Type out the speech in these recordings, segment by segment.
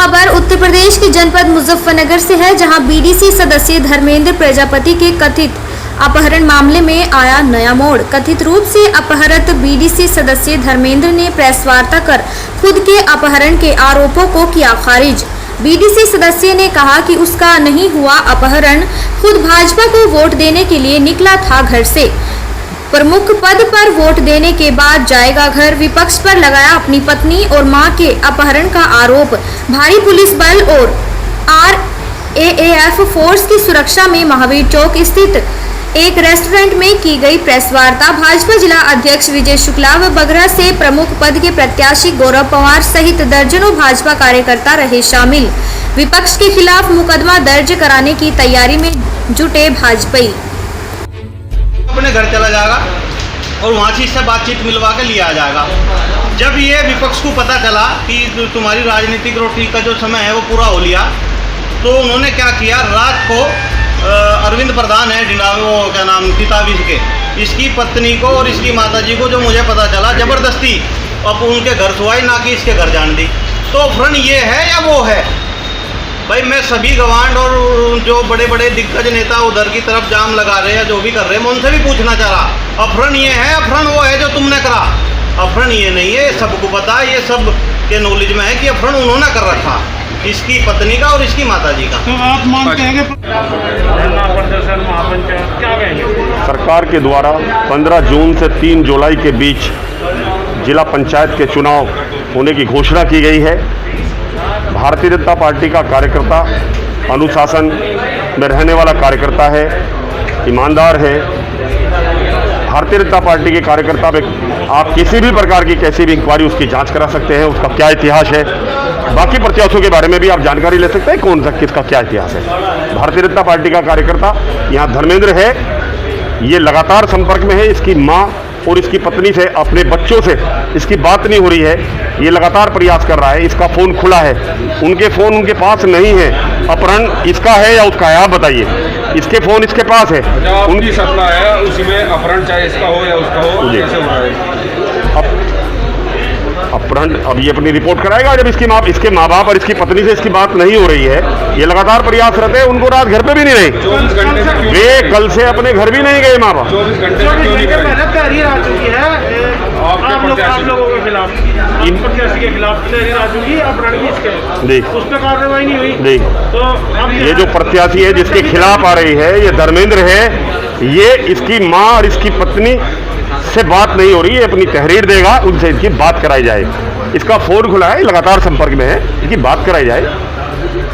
खबर उत्तर प्रदेश के जनपद मुजफ्फरनगर से है, जहां बीडीसी सदस्य धर्मेंद्र प्रजापति के कथित अपहरण मामले में आया नया मोड़। कथित रूप से अपहृत बीडीसी सदस्य धर्मेंद्र ने प्रेस वार्ता कर खुद के अपहरण के आरोपों को किया खारिज। बीडीसी सदस्य ने कहा कि उसका नहीं हुआ अपहरण, खुद भाजपा को वोट देने के लिए निकला था घर से। प्रमुख पद पर वोट देने के बाद जाएगा घर। विपक्ष पर लगाया अपनी पत्नी और मां के अपहरण का आरोप। भारी पुलिस बल और RAAF फोर्स की सुरक्षा में महावीर चौक स्थित एक रेस्टोरेंट में की गई प्रेस वार्ता। भाजपा जिला अध्यक्ष विजय शुक्ला व बगरा से प्रमुख पद के प्रत्याशी गौरव पवार सहित दर्जनों भाजपा कार्यकर्ता रहे शामिल। विपक्ष के खिलाफ मुकदमा दर्ज कराने की तैयारी में जुटे भाजपाई। अपने घर चला जाएगा और वहाँ से इससे बातचीत मिलवा के लिया जाएगा। जब ये विपक्ष को पता चला कि तुम्हारी राजनीतिक रोटी का जो समय है वो पूरा हो लिया, तो उन्होंने क्या किया, रात को अरविंद प्रधान है वो क्या नाम किताबी के, इसकी पत्नी को और इसकी माताजी को, जो मुझे पता चला, ज़बरदस्ती अब उनके घर सुवाई, ना कि इसके घर जान दी। तो फ्रंट ये है या वो है? भाई मैं सभी गवांड और जो बड़े बड़े दिग्गज नेता उधर की तरफ जाम लगा रहे हैं, जो भी कर रहे हैं, मैं उनसे भी पूछना चाह रहा, अफरन ये है, अफरन वो है जो तुमने करा? अफरन ये नहीं है, सबको पता है, ये सब के नॉलेज में है कि अफरन उन्होंने कर रखा, इसकी पत्नी का और इसकी माताजी का। तो आप मांगते हैं कि क्या कहेंगे? सरकार के द्वारा 15 जून से 3 जुलाई के बीच जिला पंचायत के चुनाव होने की घोषणा की गई है। भारतीय जनता पार्टी का कार्यकर्ता अनुशासन में रहने वाला कार्यकर्ता है, ईमानदार है। भारतीय जनता पार्टी के कार्यकर्ता में आप किसी भी प्रकार की कैसी भी इंक्वायरी उसकी जांच करा सकते हैं, उसका क्या इतिहास है। बाकी प्रत्याशियों के बारे में भी आप जानकारी ले सकते हैं, कौन सा किसका क्या इतिहास है। भारतीय जनता पार्टी का कार्यकर्ता यहाँ धर्मेंद्र है, ये लगातार संपर्क में है। इसकी माँ और इसकी पत्नी से, अपने बच्चों से इसकी बात नहीं हो रही है, ये लगातार प्रयास कर रहा है। इसका फ़ोन खुला है, उनके फ़ोन उनके पास नहीं है। अपहरण इसका है या उसका है, आप बताइए। इसके फ़ोन इसके पास है, उनकी सत्ता है, उसमें अपहरण चाहे इसका हो या उसका हो, कैसे हो रहा है? अपहरण अब ये अपनी रिपोर्ट कराएगा। जब इसके माँ बाप और इसकी पत्नी से इसकी बात नहीं हो रही है, ये लगातार प्रयासरत है। उनको रात घर पे भी नहीं रहे, 24 घंटे से वे कल से अपने घर भी नहीं गए माँ बाप। 24 घंटे से क्यों नहीं गए? तहरीर आ चुकी है आप लोगों के खिलाफ, इन प्रत्याशी के खिलाफ तहरीर आ चुकी है, अपहरण की इसके, उस पर कार्रवाई नहीं हुई। तो अब ये जो प्रत्याशी है जिसके खिलाफ आ रही है, ये धर्मेंद्र है, ये इसकी माँ और इसकी पत्नी से बात नहीं हो रही है, अपनी तहरीर देगा, उनसे इनकी बात कराई जाए। इसका फोन खुला है, लगातार संपर्क में है, इनकी बात कराई जाए।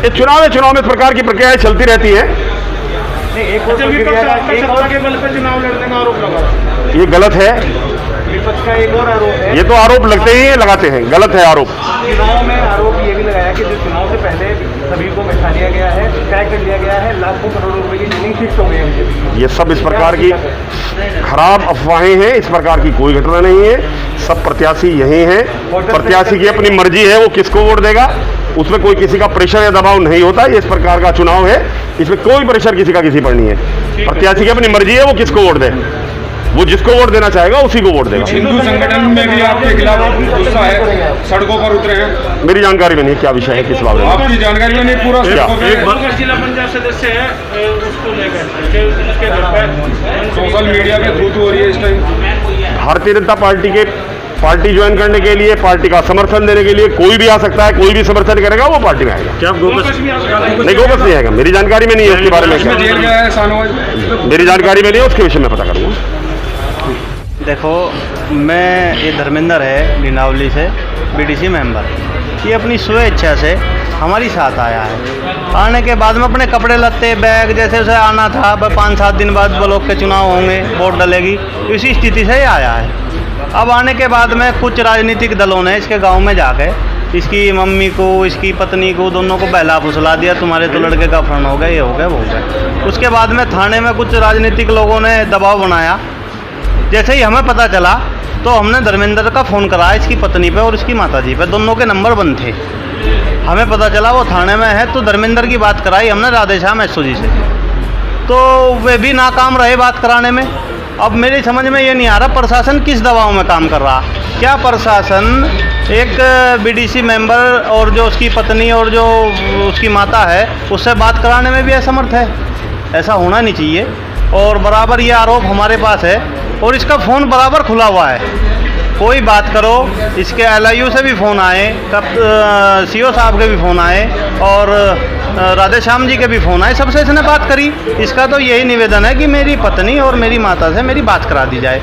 ये चुनाव में इस प्रकार की प्रक्रियाएं चलती रहती है। ये गलत है, विपक्ष का एक और आरोप है। ये तो आरोप लगते ही लगाते हैं, गलत है आरोप। चुनाव में आरोप ये भी लगाया कि जो चुनाव से पहले सभी को बैठा लिया गया है, तय कर लिया गया है, लाखों करोड़ों रुपए की जमीन शिफ्ट हो गई है। ये सब इस प्रकार की खराब अफवाहें हैं, इस प्रकार की कोई घटना नहीं है। सब प्रत्याशी यही हैं, प्रत्याशी की अपनी मर्जी है, वो किसको वोट देगा, उसमें कोई किसी का प्रेशर या दबाव नहीं होता। ये इस प्रकार का चुनाव है, इसमें कोई प्रेशर किसी का किसी पर नहीं है। प्रत्याशी की अपनी मर्जी है, वो किसको वोट दे, वो जिसको वोट देना चाहेगा उसी को वोट देगा। हिंदू संगठन में भी आपके खिलाफ गुस्सा है, सड़कों पर उतरे हैं? मेरी जानकारी में नहीं, क्या विषय है, किस बारे में आपकी जानकारी में नहीं? पूरा क्या? जिला पंचायत सदस्य है, उसको लेकर सोशल मीडिया पे थ्रू हो रही है इस time. Bharatiya Janata party join करने के लिए, पार्टी का समर्थन देने के लिए कोई भी आ सकता है, कोई भी समर्थन करेगा वो पार्टी में आएगा। क्या गोपस नहीं, गोपस नहीं आएगा, मेरी जानकारी में नहीं है उसके बारे में। मेरी जानकारी में नहीं है, उसके विषय में पता करूँगा। देखो, मैं ये धर्मेंद्र है लीनावली से, बीडीसी मेंबर। ये अपनी स्वेच्छा से हमारी साथ आया है। आने के बाद में अपने कपड़े लत्ते बैग जैसे उसे आना था, 5-7 दिन बाद ब्लॉक के चुनाव होंगे, वोट डलेगी, इसी स्थिति से ही आया है। अब आने के बाद में कुछ राजनीतिक दलों ने इसके गांव में जाके इसकी मम्मी को, इसकी पत्नी को, दोनों को बहला फुसला दिया, तुम्हारे तो लड़के का अपहरण हो गया, ये हो गया, वो हो गया। उसके बाद में थाने में कुछ राजनीतिक लोगों ने दबाव बनाया। जैसे ही हमें पता चला तो हमने धर्मेंद्र का फ़ोन कराया इसकी पत्नी पे और इसकी माताजी पे, दोनों के नंबर बंद थे। हमें पता चला वो थाने में है, तो धर्मेंद्र की बात कराई हमने राधेश्याम SO जी से, तो वे भी नाकाम रहे बात कराने में। अब मेरी समझ में ये नहीं आ रहा प्रशासन किस दबाव में काम कर रहा। क्या प्रशासन एक बीडीसी मेंबर और जो उसकी पत्नी और जो उसकी माता है उससे बात कराने में भी असमर्थ है। ऐसा होना नहीं चाहिए। और बराबर ये आरोप हमारे पास है और इसका फ़ोन बराबर खुला हुआ है। कोई बात करो, इसके LIU से भी फ़ोन आए, तब CO साहब के भी फ़ोन आए और राधे श्याम जी के भी फ़ोन आए, सबसे इसने बात करी। इसका तो यही निवेदन है कि मेरी पत्नी और मेरी माता से मेरी बात करा दी जाए।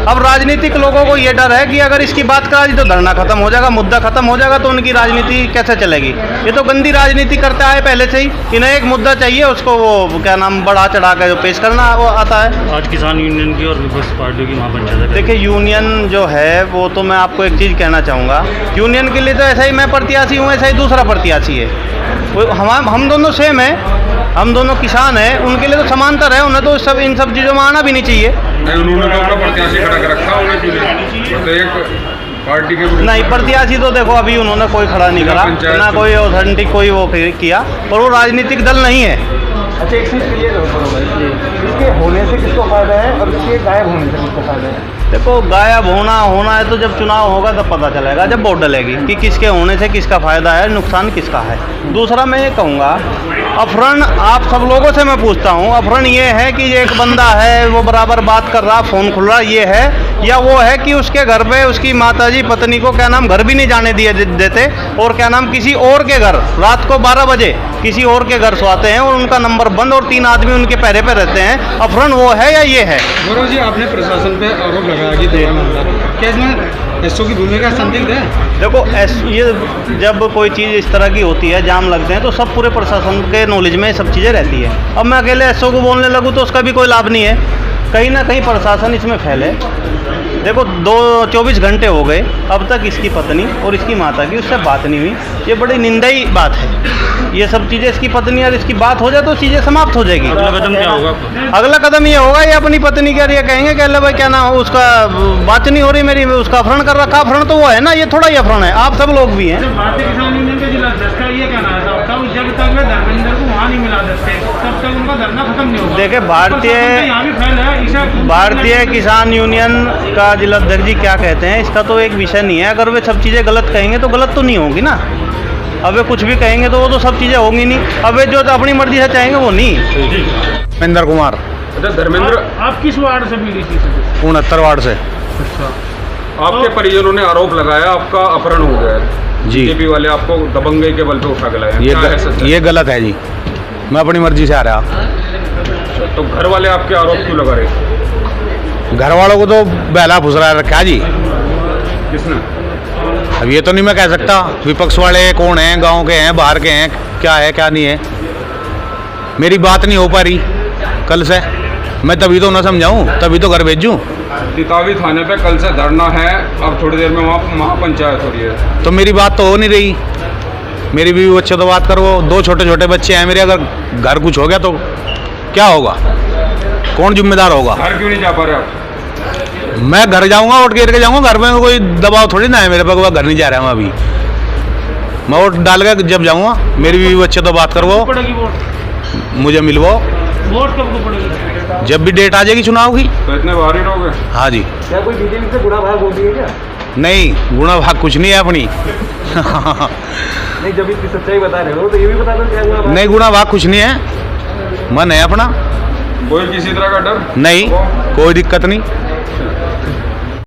अब राजनीतिक लोगों को ये डर है कि अगर इसकी बात करा दी तो धरना खत्म हो जाएगा, मुद्दा खत्म हो जाएगा, तो उनकी राजनीति कैसे चलेगी। ये तो गंदी राजनीति करते आए पहले से ही। इन्हें एक मुद्दा चाहिए, उसको वो क्या नाम बढ़ा चढ़ा कर जो पेश करना वो आता है। आज किसान यूनियन की और विपक्ष पार्टियों की महापंचायत है। देखिए, यूनियन जो है वो तो मैं आपको एक चीज़ कहना चाहूँगा, यूनियन के लिए तो ऐसा ही मैं प्रत्याशी हूँ, ऐसा ही दूसरा प्रत्याशी है। हम दोनों सेम हैं, हम दोनों किसान हैं, उनके लिए तो समांतर है। उन्हें तो इन सब चीज़ों में आना भी नहीं चाहिए। उन्होंने तो अपना प्रत्याशी खड़ा कर रखा, उन्हें क्यों नहीं? तो एक पार्टी के नहीं, प्रत्याशी तो देखो अभी उन्होंने कोई खड़ा नहीं करा, ना कोई ऑथेंटिक कोई वो किया, और वो राजनीतिक दल नहीं है। अच्छा, एक चीज़ क्लियर करो, इसके होने से किसको फायदा है और इसके गायब होने से किसको फायदा है? देखो, गायब होना है तो जब चुनाव होगा तब पता चलेगा, जब वोट डलेगी कि किसके होने से किसका फ़ायदा है, नुकसान किसका है। दूसरा मैं ये कहूँगा, अफरन आप सब लोगों से मैं पूछता हूँ, अफरन ये है कि एक बंदा है वो बराबर बात कर रहा, फ़ोन खुल रहा, ये है, या वो है कि उसके घर पे उसकी माताजी पत्नी को क्या नाम घर भी नहीं जाने दिए देते, और क्या नाम किसी और के घर रात को 12 बजे किसी और के घर सोते हैं और उनका नंबर बंद और 3 आदमी उनके पहरे पे रहते हैं। अफरन वो है या ये है? गौरव जी, आपने प्रशासन पे आरोप लगाया कि क्या इसमें एसओ की भूमिका संदिग्ध है? देखो, ये जब कोई चीज़ इस तरह की होती है, जाम लगते हैं, तो सब पूरे प्रशासन के नॉलेज में सब चीज़ें रहती है। अब मैं अकेले एसओ को बोलने लगूँ तो उसका भी कोई लाभ नहीं है। कहीं ना कहीं प्रशासन इसमें फैले। देखो, 24 घंटे हो गए, अब तक इसकी पत्नी और इसकी माता की उससे बात नहीं हुई। ये बड़ी निंदाई बात है। ये सब चीज़ें, इसकी पत्नी और इसकी बात हो जाए तो चीज़ें समाप्त हो जाएगी। अगला कदम क्या होगा? अगला कदम ये होगा, ये अपनी पत्नी के लिए कहेंगे कि अल्लाह भाई क्या ना हो, उसका बात नहीं हो रही मेरी, उसका अपहरण कर रखा। अपहरण तो वो है ना, ये थोड़ा ही अपहरण है। आप सब लोग भी हैं। भारतीय किसान यूनियन के जिला अध्यक्ष का ये कहना है साहब, जब तक वे धर्मेंद्र को वहाँ नहीं मिला देते तब तक उनका धरना खत्म नहीं होगा। देखिए, भारतीय किसान यूनियन का जिला अध्यक्ष जी क्या कहते हैं, इसका तो एक विषय नहीं है। अगर वे सब चीज़ें गलत कहेंगे तो गलत तो नहीं होगी ना। अब वे कुछ भी कहेंगे तो वो तो सब चीज़ें होंगी नहीं। अब वे जो अपनी मर्जी से चाहेंगे वो नहीं। धर्मेंद्र कुमार। अच्छा, धर्मेंद्र, आप किस वार्ड से बीडीसी से? 69 वार्ड से। आपके परिजनों ने आरोप लगाया आपका अपहरण हो गया है। जी। बीजेपी वाले आपको दबंगई के बल पे उठा के लाए। ये गलत है जी, मैं अपनी मर्जी से आ रहा। तो घर वाले आपके आरोप क्यों लगा रहे? घर वालों को तो बहला फुसला रखा जी। किसने? अब ये तो नहीं मैं कह सकता, विपक्ष वाले कौन हैं, गांव के हैं, बाहर के हैं, क्या है क्या नहीं है। मेरी बात नहीं हो पा रही कल से, मैं तभी तो ना समझाऊं, तभी तो घर भेजूं। तितावी थाने पे कल से धरना है, अब थोड़ी देर में वहाँ महापंचायत हो रही है। तो मेरी बात तो हो नहीं रही। मेरी बीवी बच्चे तो बात करो, 2 छोटे छोटे बच्चे हैं मेरे। अगर घर कुछ हो गया तो क्या होगा, कौन जिम्मेदार होगा? घर क्यों नहीं जा पा रहे आप? मैं घर जाऊंगा, वोट गिर के जाऊंगा। घर में कोई दबाव थोड़ी ना है मेरे पे, घर नहीं जा रहा हूँ अभी। मैं वोट डाल के जब जाऊंगा, मेरी बीवी बच्चे तो बात करवाओ, पड़ेगी वोट? मुझे मिलवाओ। वोट कब को पड़ेगी? जब भी डेट आ जाएगी चुनाव की। तो इतने भारी लोग हैं? हाँ जी। क्या कोई बीजेपी से गुना भाग होती है क्या? नहीं, गुना भाग कुछ नहीं है अपनी। नहीं, जब इतनी सच्चाई बता रहे हो तो ये भी बता दो क्या गुना। नहीं, गुना भाग कुछ नहीं है, मन है अपना। कोई किसी तरह का डर नहीं, कोई दिक्कत नहीं।